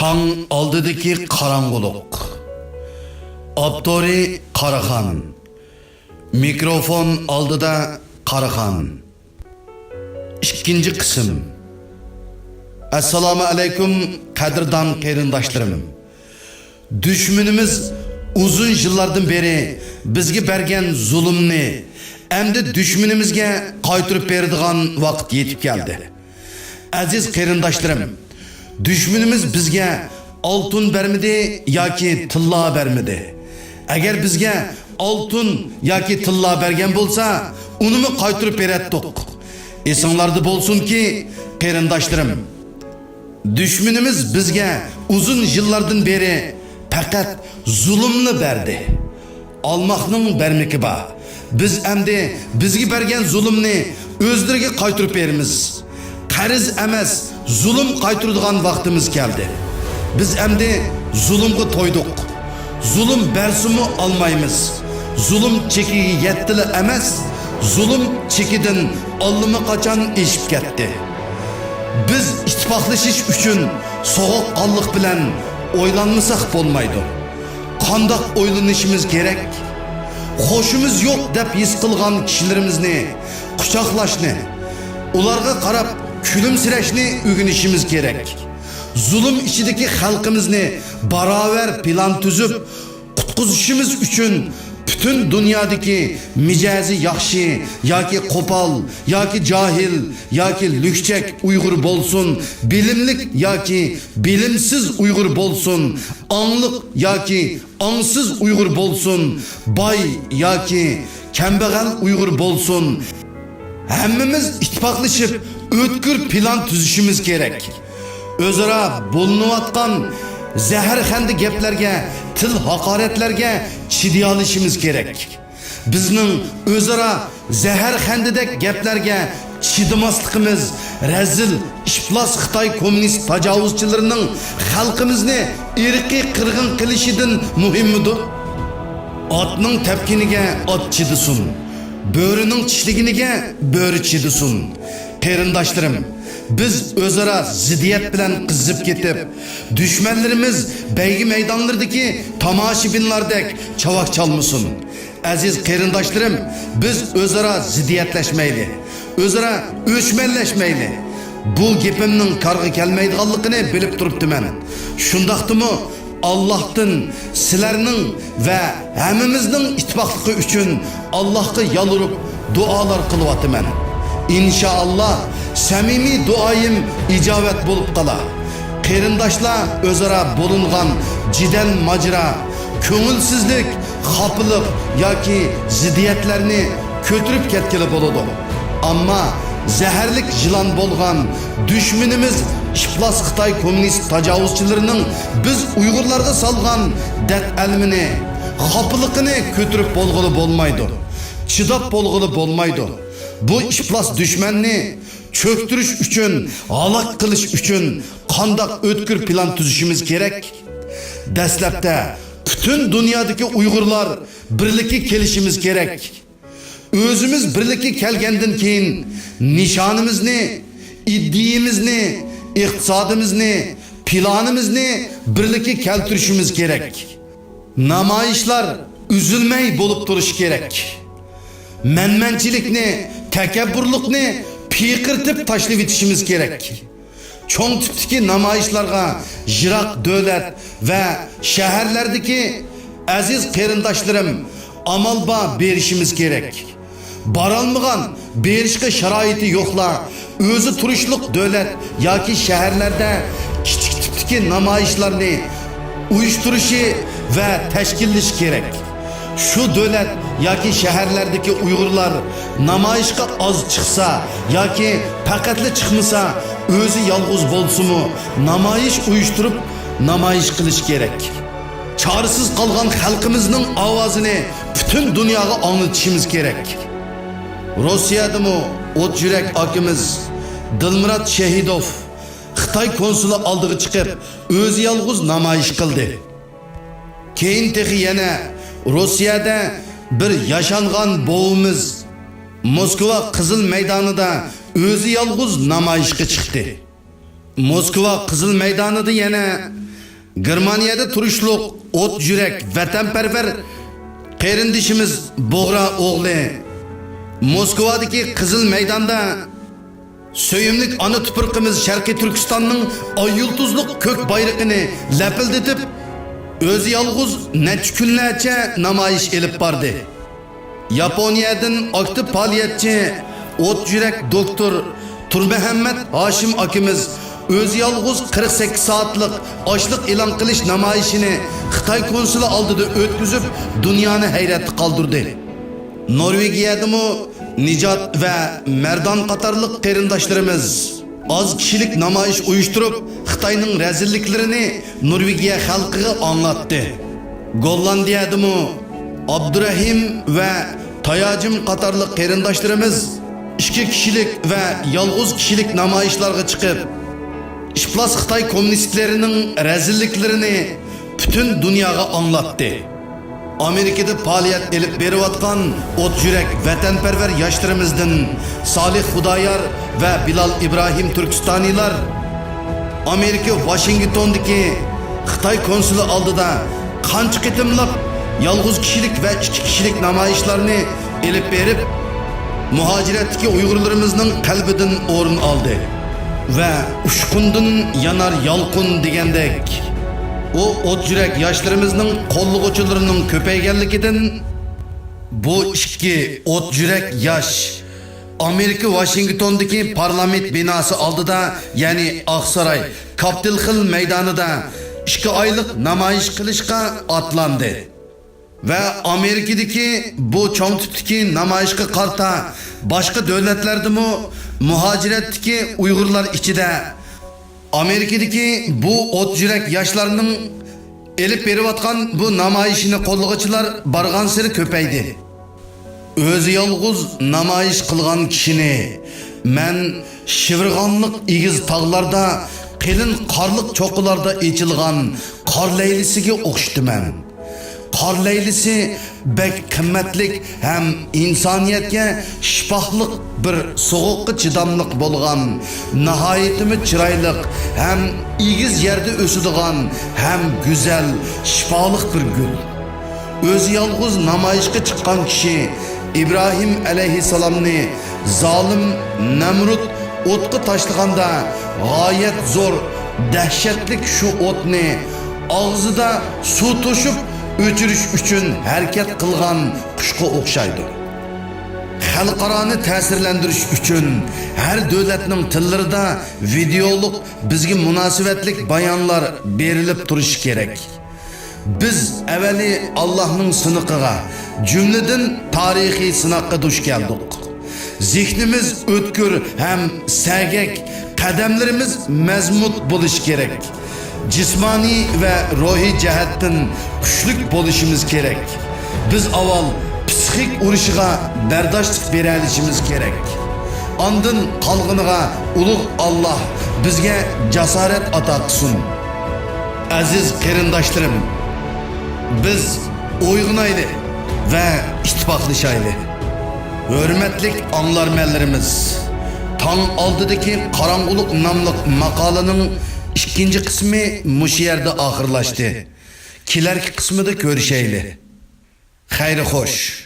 Taң алдыдaki қараңғылық. Abdori Qaraxan. Mikrofon aldıda Qaraxan. İkinci kısım. Assalamu alaikum qadrdon qarindoshlarım. Düşmanımız uzun yıllardan beri bizga bergan zulmni endi düşmanimizga qaytirib beradigan vaqt yetib keldi. Aziz qarindoshlarım, düşmanimiz bizga oltin bermidi yoki tilla bermidi. Agar bizga oltin yoki tilla bergan bo'lsa, uni qaytirib beratdik. Esinglarda bo'lsinki, qarindoshlarım, düşmanimiz bizga uzun yıllardan beri faqat zulmni berdi. Almaqning bermiki ba. Biz endi bizga bergan zulmni o'zlariga qaytirib beramiz. Qarz emas, zulm qaytiradigan vaqtimiz keldi. Biz endi zulmga to'ydik. Zulm bersimi almaymiz. Zulm chekiga yetdili emas, zulm chekidan allimi qachon eshib ketdi. Biz ittifaqlashish uchun sovuqqonlik bilan o'ylanmasak bo'lmaydi. Qandoq o'ylanishimiz kerak? Xo'shimiz yo'q deb his qilgan kishilarimizni quchoqlashni, ularga qarab kulimsirashni o'rganishimiz kerak. Zulm ichidagi xalqimizni barobar plan tuzib qutqizishimiz uchun bütün dünyadaki mijazi yaxshi yoki qo'pol yoki jahil yoki lükçek Uyg'ur bo'lsin, bilimlik yoki bilimsiz Uyg'ur bo'lsin, angliq yoki ansiz Uyg'ur bo'lsin, boy yoki kambag'al Uyg'ur bo'lsin, hammamiz ittifoqlashib o'tkir plan tuzishimiz kerak. O'zaro bo'linayotgan zaharxandi gaplarga, til haqoratlarga chiday olishimiz kerak. Bizning o'zaro zaharxandidek gaplarga chidamasligimiz razil iflos Xitoy kommunist tajovuzchilarining xalqimizni irqiy qirg'in qilishidan muhimmidir. Otning tepkiniga ot chidisin, bo'rining tishliginiga bo'ri chidisin. Qarindoshlarım, biz o'zaro ziddiyat bilan qizib ketib, düşmanlarimiz beygi meydanlardaki tomoshabinlardek chavaq chalmasin. Aziz qarindoshlarım, biz o'zaro ziddiyatlaşmayli, o'zaro o'chmanlashmayli. Bu gapimning qarg'i kelmaydiganligini bilib turibdiman. Shundaqdimi Allah'tan sizlarning va hammamizning ittifoqligi uchun Allohga yolurib duolar qilyapman. İnşallah samimiy duoyim ijobat bo'lib qolar. Qarindoshlar o'zaro bo'lungan jidal majra, ko'ngilsizlik, xafilik yoki ziddiyatlarni ko'tirib ketgili bo'ladi. Ammo zaharlik yılan bo'lgan düşmanimiz iflos Xitoy kommunist tajovuzchilarining biz Uyg'urlarga salgan dard almini, xafiligini ko'tirib bo'lg'ili bo'lmaydi. Chidab bo'lg'ili bo'lmaydi. Bu iflos düşmanni çöktürüş üçün, halak kılış üçün qandaq ötkür plan tuzishimiz kerak. Dastlabda bütün dünyadaki Uyg'urlar birlikka kelishimiz kerak. O'zimiz birlikka kelgandan keyin nishonimizni, iddiyimizni, iqtisodimizni, planimizni birlikka keltirishimiz kerak. Namoyishlar üzülmey bo'lib turishi kerak. Menmençilikni, tekabburlukni piqirtib tashlab etishimiz kerak. Cho'ng tipdagi namoyishlarga yiroq davlat va shaharlardagi aziz qarindoshlarim amalba berishimiz kerak. Baralmagan, berishga sharoiti yo'qlar o'zi turishliq davlat yoki shaharlarda kichik tipdagi namoyishlarni uyushtirishi va tashkillash kerak. Şu devlet yoki shaharlardagi Uyg'urlar namoyishga oz chiqsa yoki faqatli chiqmasa, o'zi yolg'iz bo'lsa-mu namoyish uyushtirib namoyish qilish kerak. Chorasiz qolgan xalqimizning ovozini butun dunyoga anglitishimiz kerak. Rossiyadami o't yurak akimiz Dilmurod Shahidov Xitoy konsuli oldiga chiqib, o'zi yolg'iz namoyish qildi. Keyin texi yana Rossiyada bir yaşangan boğumuz Moskva Qizil Meydanı'da o'zi yolg'iz namoyishga chiqdi. Moskva Qizil Meydanı'da yana Germaniyada turishliq o't yurak vatanparvar qarindishimiz Bo'g'ra o'g'li Moskvadagi Qizil maydonda söyümlük ana tuprog'imiz Sharqiy Turkistonning oy yulduzliq ko'k bayrog'ini lapildatib o'zi yolg'iz necha kunlarcha namoyish elib bordi. Yaponiyadan aktiv faoliyatchi o't yurak doktor Turmuhammad Hoshim akamiz o'zi yolg'iz 48 soatlik ochliq e'lon qilish namoyishini Xitoy konsuli oldida o'tkazib dunyoni hayratga qoldirdi. Norvegiyadami Nijat ve Merdan qatarlıq qarindoshlarimiz az kishilik namoyish uyushtirib Xitoyning rezilliklarini Norvegiya xalqiga anlattı. Gollandiyadami Abdurahim ve Tayacim qatarlıq qarindoshlarimiz 2 kishilik ve yolg'iz kishilik namoyishlarga chiqib İşplas Xitoy kommunistlarining rezilliklarini bütün dunyoga anlattı. Amerika'da faoliyat elib berayotgan o't yurak vatanparvar yoshlarımızdan Salih Xudoyor ve Bilal İbrahim Turkistoniylar Amerika Washingtondagi Xitoy konsuli oldida qancha qitimlab yolg'iz kishilik ve 2 kishilik namoyishlarni elib berib muhojiratdagi Uyg'urlarimizning qalbidan o'rin oldi ve ushqundan yanar yolqin degandek o o't yurak yoshlarımızning qo'llag'uvchilarining ko'payganligidan bu ikki o't yurak yosh Amerika Washingtondagi parlament binosi oldida, ya'ni Oqsaroy Capitol Hill maydonida 2 oylik namoyish qilishga otlandi. Ve Amerikadagi bu cho'ng tipdagi namoyishga qarta boshqa davlatlardami muhojiratdagi Uyg'urlar ichida Amerikadagi bu o't yurak yoshlarning elib berayotgan bu namoyishini qo'llag'uvchilar bargan sari ko'paydi. O'zi yolg'iz namoyish qilgan kishini men shivirg'onliq egiz tog'larda, qilin qorliq cho'qilarda echilgan qor laylisiga o'xshatiman. Qor laylisi bek qimmatlik hem insoniyatga shifohliq bir soğuqqa chidamliq bo'lgan, nihoyatimi chiroyli hem egiz yerda o'sadigan hem güzel, shifoliq bir gul. O'zi yolg'iz namoyishga chiqqan kishi İbrahim alayhissalomni zolim Namrud o'tga tashlaganda g'oyat zo'r, dahshatlik shu o'tni og'zida suv to'shib o'chirish uchun harakat qilgan qushga o'xshaydi. Xalqaroni ta'sirlantirish uchun har davlatning tillarida videolik bizga munosabatlik bayonlar berilib turishi kerak. Biz avvali Allohning siniqiga, jumladan tarixiy sinoqqa duch keldik. Zihnimiz o'tkir ham sagak, qadamlarimiz mazmut bo'lishi kerak. Cismani ve ruhi cihattan kuchlik bo'lishimiz kerak. Biz avval psixik urushiga bardoshlik bera olishimiz kerak. Ondan qolganiga ulug' Alloh bizga jasorat ato qilsin. Aziz qarindoshlarim, biz o'yg'inayli ve ittifoqlashayli. Hurmatlik anglarmanlarimiz, tong oldidagi qorong'ulik nomli maqolaning İkinci kısmı muş yerde ahırlaştı. Kilerki kısmı da görüşeyle. Hayri hoş.